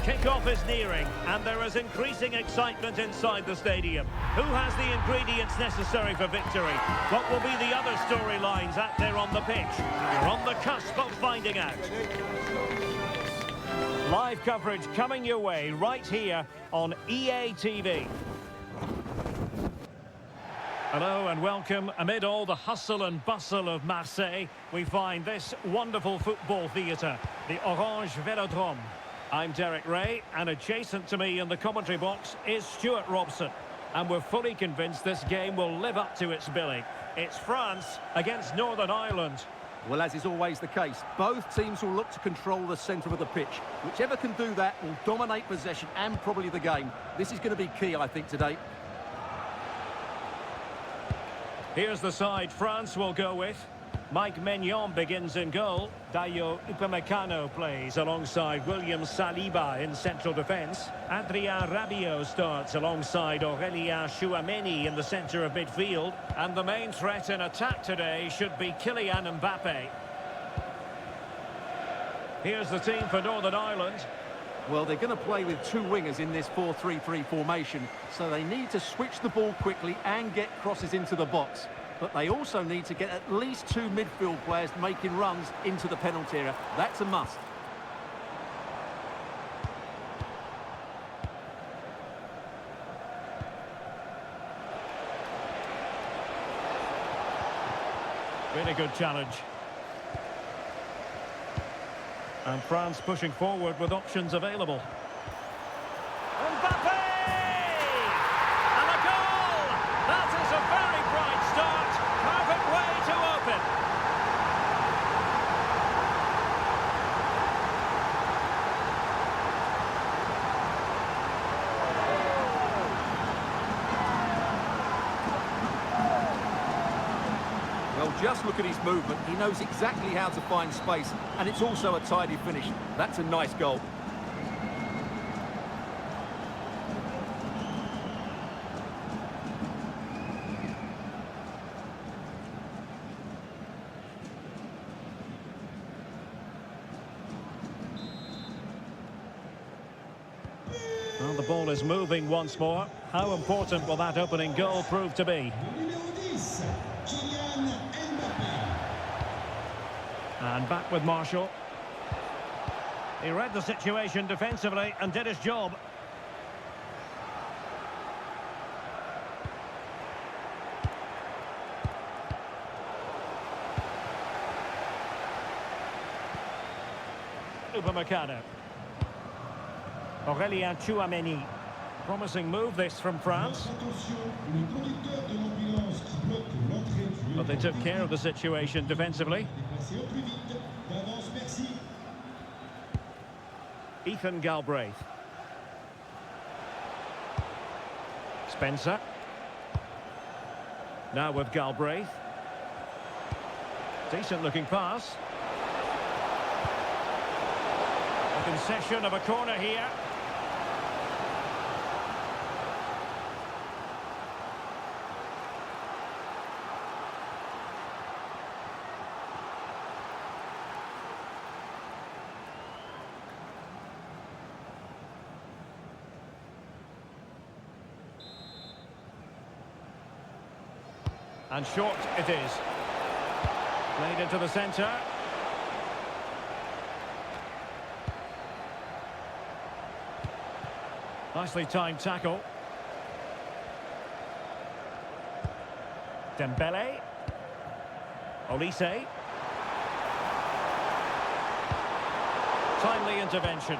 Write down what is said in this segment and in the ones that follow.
Kick-off is nearing, and there is increasing excitement inside the stadium. Who has the ingredients necessary for victory? What will be the other storylines out there on the pitch? You're on the cusp of finding out. Live coverage coming your way right here on EA TV. Hello and welcome. Amid all the hustle and bustle of Marseille, we find this wonderful football theatre, the Orange Velodrome. I'm Derek Ray, and adjacent to me in the commentary box is Stuart Robson. And we're fully convinced this game will live up to its billing. It's France against Northern Ireland. Well, as is always the case, both teams will look to control the centre of the pitch. Whichever can do that will dominate possession and probably the game. This is going to be key, I think, today. Here's the side France will go with. Mike Maignan begins in goal. Dayot Upamecano plays alongside William Saliba in central defence. Adrien Rabiot starts alongside Aurélien Tchouameni in the centre of midfield. And the main threat in attack today should be Kylian Mbappe. Here's the team for Northern Ireland. Well, they're going to play with two wingers in this 4-3-3 formation, so they need to switch the ball quickly and get crosses into the box. But they also need to get at least two midfield players making runs into the penalty area. That's a must. Really good challenge. And France pushing forward with options available. Mbappe! And a goal! That is a very bright start. Perfect way to open. Well, just look at his movement. He knows exactly how to find space, and it's also a tidy finish. That's a nice goal. Well, the ball is moving once more. How important will that opening goal prove to be? And back with Marshall. He read the situation defensively and did his job. Upamecano. Aurélien Tchouameni. Promising move this from France. But they took care of the situation defensively. Ethan Galbraith. Spencer. Now with Galbraith. Decent looking pass. A concession of a corner here. And short it is. Played into the centre. Nicely timed tackle. Dembele. Olise. Timely intervention.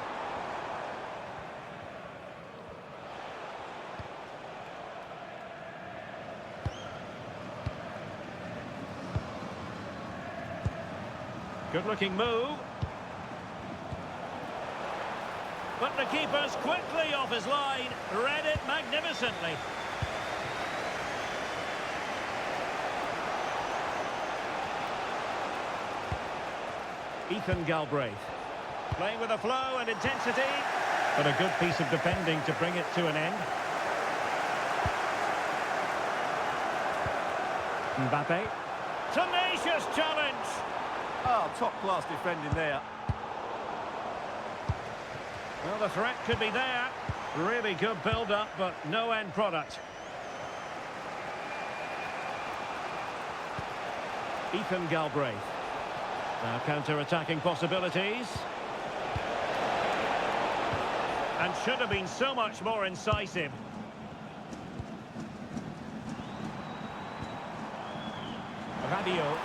Good-looking move. But the keeper's quickly off his line. Read it magnificently. Ethan Galbraith. Playing with a flow and intensity. But a good piece of defending to bring it to an end. Mbappe. Tenacious challenge. Oh, top-class defending there. Well, the threat could be there. Really good build-up, but no end product. Ethan Galbraith. Now counter-attacking possibilities. And should have been so much more incisive. Rabiot.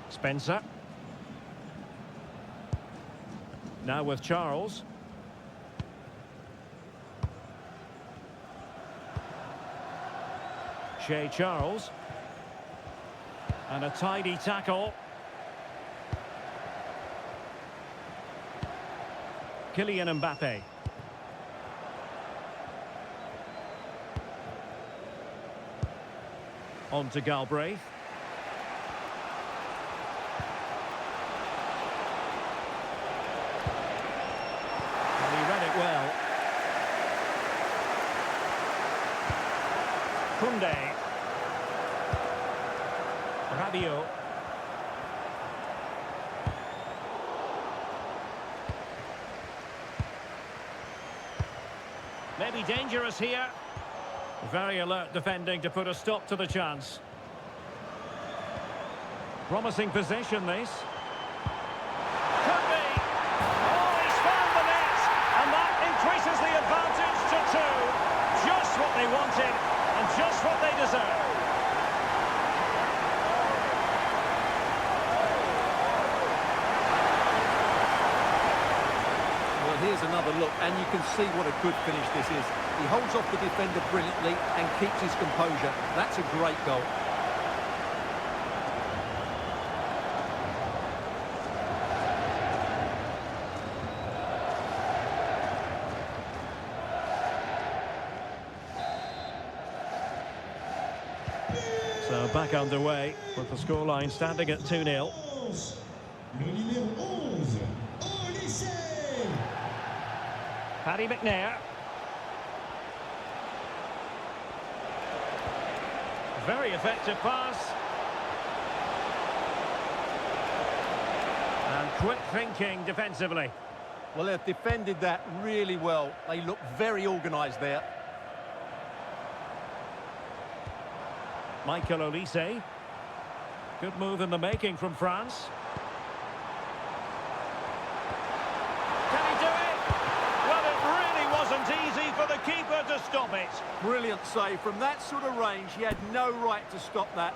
Spencer. Now with Charles. Shea Charles. And a tidy tackle. Kylian Mbappe. On to Galbraith. And he read it well. Koundé. Rabiot. Maybe dangerous here. Very alert defending to put a stop to the chance. Promising possession, this. Could be. Oh, he's found the net. And that increases the advantage to 2. Just what they wanted and just what they deserve. Here's another look, and you can see what a good finish this is. He holds off the defender brilliantly and keeps his composure. That's a great goal. So back underway with the scoreline standing at 2-0. Paddy McNair. Very effective pass. And quick thinking defensively. Well, they've defended that really well. They look very organised there. Michael Olise. Good move in the making from France. Easy for the keeper to stop it. Brilliant save. From that sort of range, he had no right to stop that.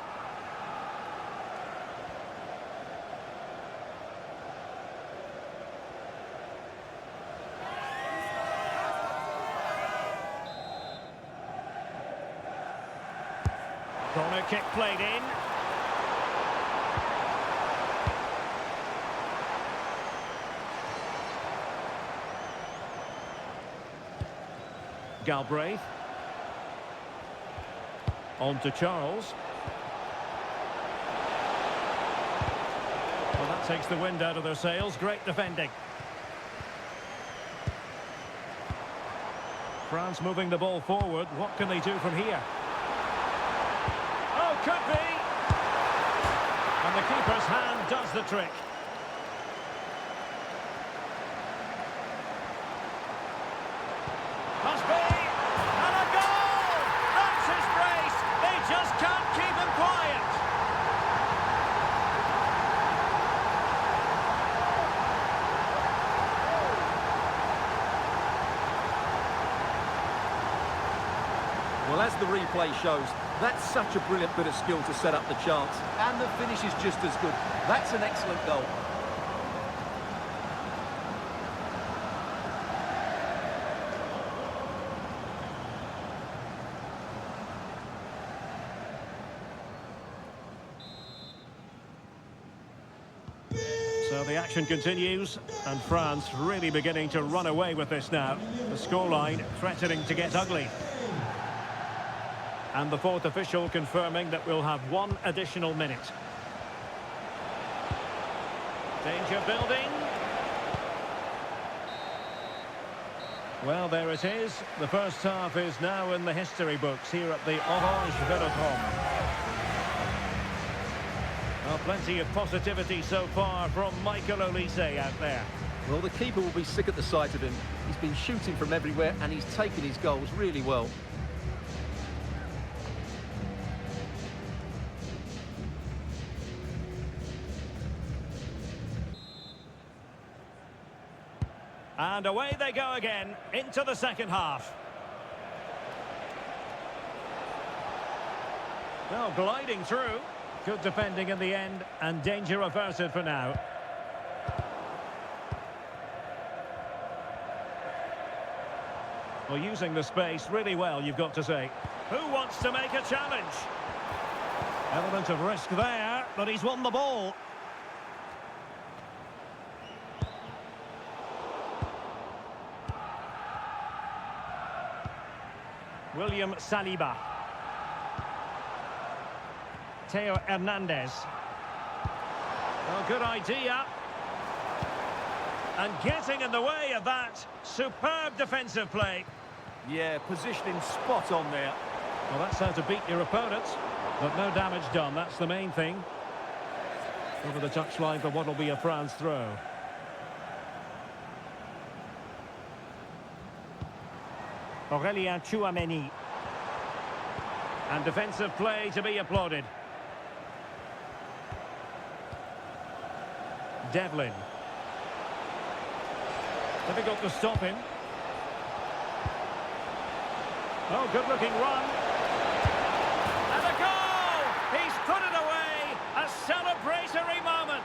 Corner kick played in. Galbraith. On to Charles. Well, that takes the wind out of their sails. Great defending. France moving the ball forward. What can they do from here? Oh, could be! And the keeper's hand does the trick. Must be! And a goal! That's his brace! They just can't keep him quiet! Well, as the replay shows, that's such a brilliant bit of skill to set up the chance. And the finish is just as good. That's an excellent goal. So the action continues, and France really beginning to run away with this now. The scoreline threatening to get ugly. And the fourth official confirming that we'll have one additional minute. Danger building. Well, there it is. The first half is now in the history books here at the Orange Velodrome. Well, plenty of positivity so far from Michael Olise out there. Well, the keeper will be sick at the sight of him. He's been shooting from everywhere and he's taken his goals really well. And away they go again into the second half. Well, gliding through. Good defending in the end and danger averted for now. Well, using the space really well, you've got to say. Who wants to make a challenge? Element of risk there, but he's won the ball. William Saliba. Theo Hernandez. Well, good idea. And getting in the way of that. Superb defensive play. Yeah, positioning spot on there. Well, that's how to beat your opponent. But no damage done, that's the main thing. Over the touchline for what will be a France throw. Aurélien Tchouameni. And defensive play to be applauded. Devlin. Difficult to stop him. Oh, good-looking run. And a goal! He's put it away! A celebratory moment!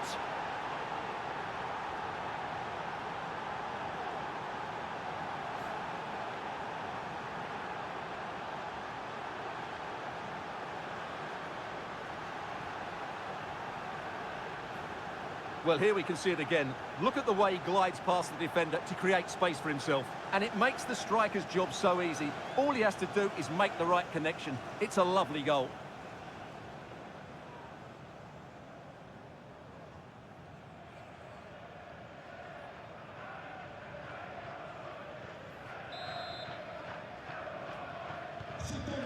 Well, here we can see it again. Look at the way he glides past the defender to create space for himself. And it makes the striker's job so easy. All he has to do is make the right connection. It's a lovely goal.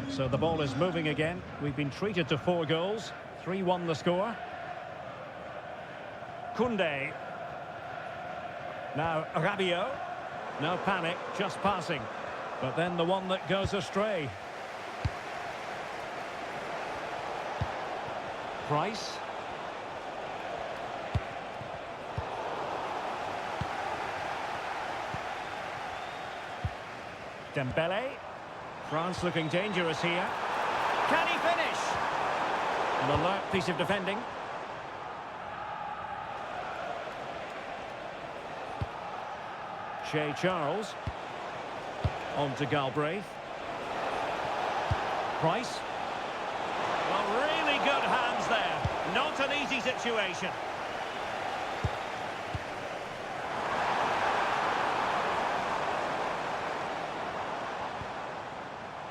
So the ball is moving again. We've been treated to 4 goals. 3-1 the score. Koundé. Now Rabiot. No panic, just passing. But then the one that goes astray. Price. Dembele. France looking dangerous here. Can he finish? An alert piece of defending. Shea Charles. On to Galbraith. Price. Well, really good hands there. Not an easy situation.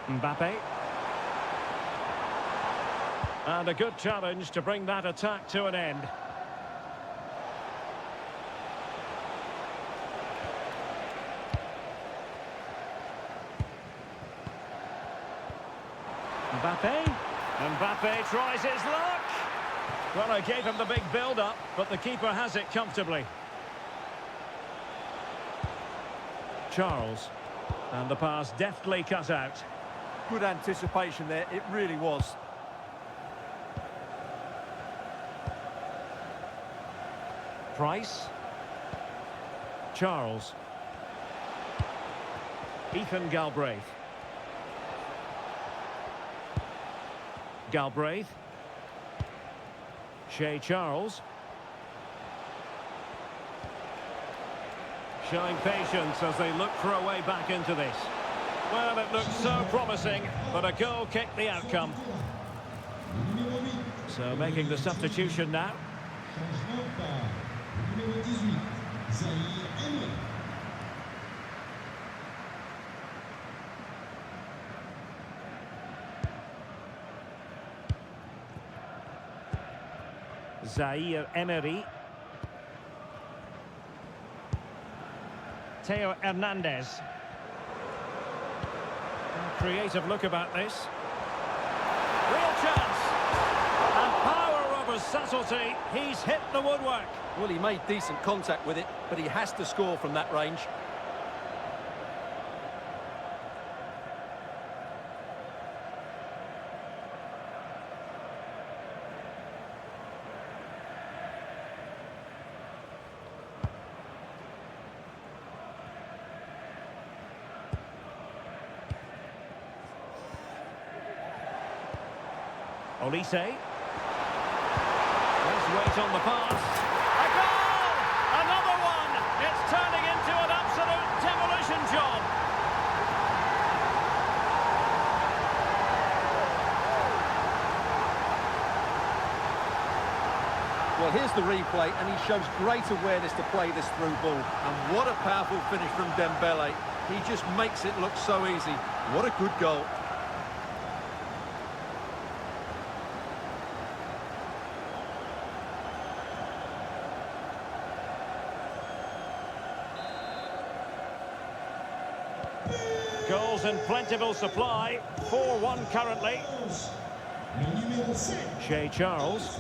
Mbappe. And a good challenge to bring that attack to an end. Mbappe. Mbappe tries his luck. Well, I gave him the big build-up, but the keeper has it comfortably. Charles. And the pass deftly cut out. Good anticipation there, it really was. Price. Charles. Ethan Galbraith. Galbraith. Shea Charles. Showing patience as they look for a way back into this. Well, it looked so promising, but a goal kicked the outcome. So making the substitution now. Zaire Emery. Theo Hernandez. creative look about this. Real chance. And power over subtlety. He's hit the woodwork. Well, he made decent contact with it, but he has to score from that range. Olise. Let's wait on the pass. A goal! Another one! It's turning into an absolute demolition job. Well, here's the replay, and he shows great awareness to play this through ball. And what a powerful finish from Dembele. He just makes it look so easy. What a good goal. Goals in plentiful supply. 4-1 currently. Shea Charles.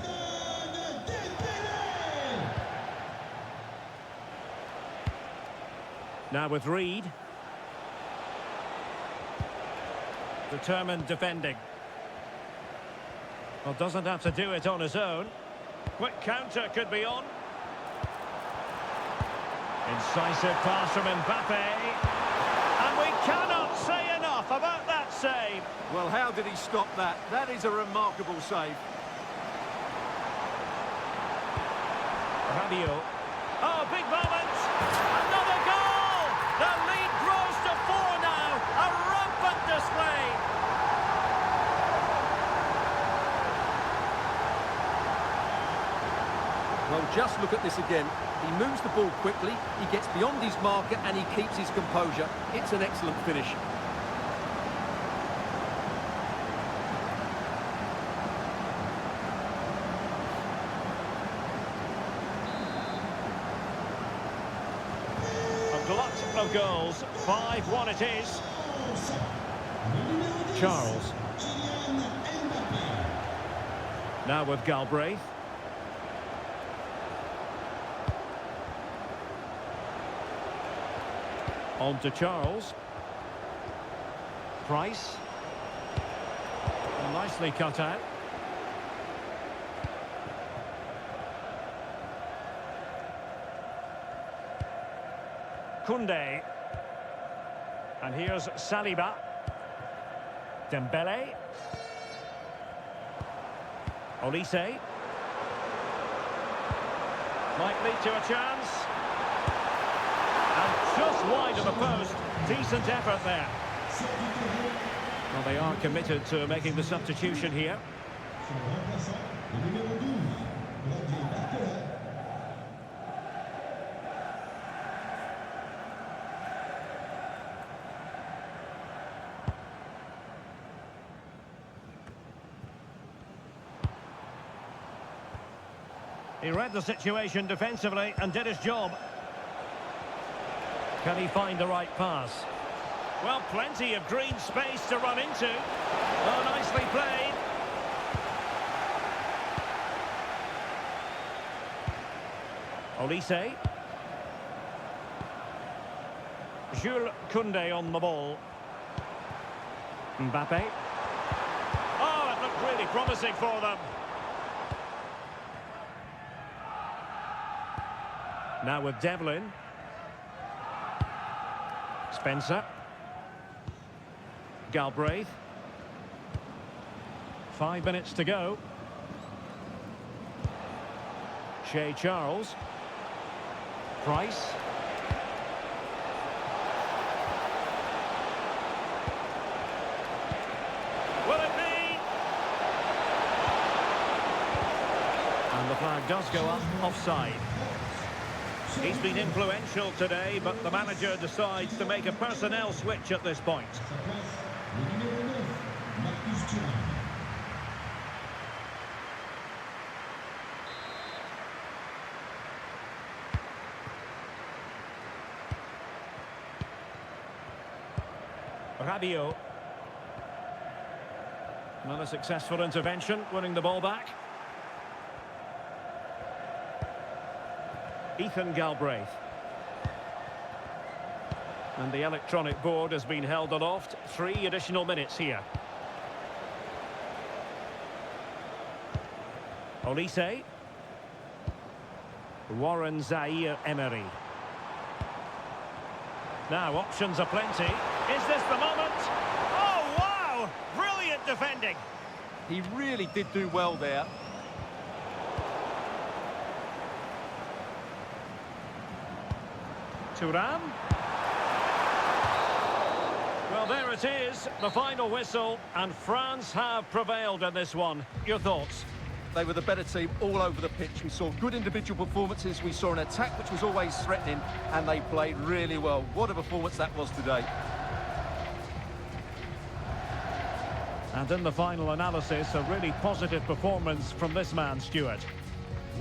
Now with Reed. Determined defending. Well, doesn't have to do it on his own. Quick counter could be on. Incisive pass from Mbappe. And we cannot say enough about that save. Well, how did he stop that? That is a remarkable save. Rabiot. Oh, big moment. Another goal. The lead grows to 4 now. A rampant display. Well, just look at this again. He moves the ball quickly, he gets beyond his marker, and he keeps his composure. It's an excellent finish. A glut of goals. 5-1 it is. Charles. Now with Galbraith. On to Charles. Price. Nicely cut out. Koundé. And here's Saliba. Dembele. Olise. Might lead to a chance. And just wide of the post. Decent effort there. Well, they are committed to making the substitution here. He read the situation defensively and did his job. Can he find the right pass? Well, plenty of green space to run into. Oh, nicely played. Olise. Jules Koundé on the ball. Mbappe. Oh, it looked really promising for them. Now with Devlin. Spencer. Galbraith. 5 minutes to go. Shea Charles. Price. Will it be? And the flag does go up, offside. He's been influential today, but the manager decides to make a personnel switch at this point. Rabiot. Well, a successful intervention, winning the ball back. Ethan Galbraith. And the electronic board has been held aloft. 3 additional minutes here. Olise. Warren Zaire-Emery. Now options are plenty. Is this the moment? Oh, wow! Brilliant defending. He really did do well there. Thuram. Well, there it is, the final whistle, and France have prevailed in this one. Your thoughts? They were the better team all over the pitch. We saw good individual performances. We saw an attack which was always threatening, and they played really well. What a performance that was today. And in the final analysis, a really positive performance from this man, Stuart.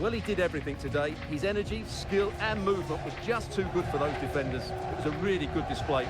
Well, he did everything today. His energy, skill and movement was just too good for those defenders. It was a really good display.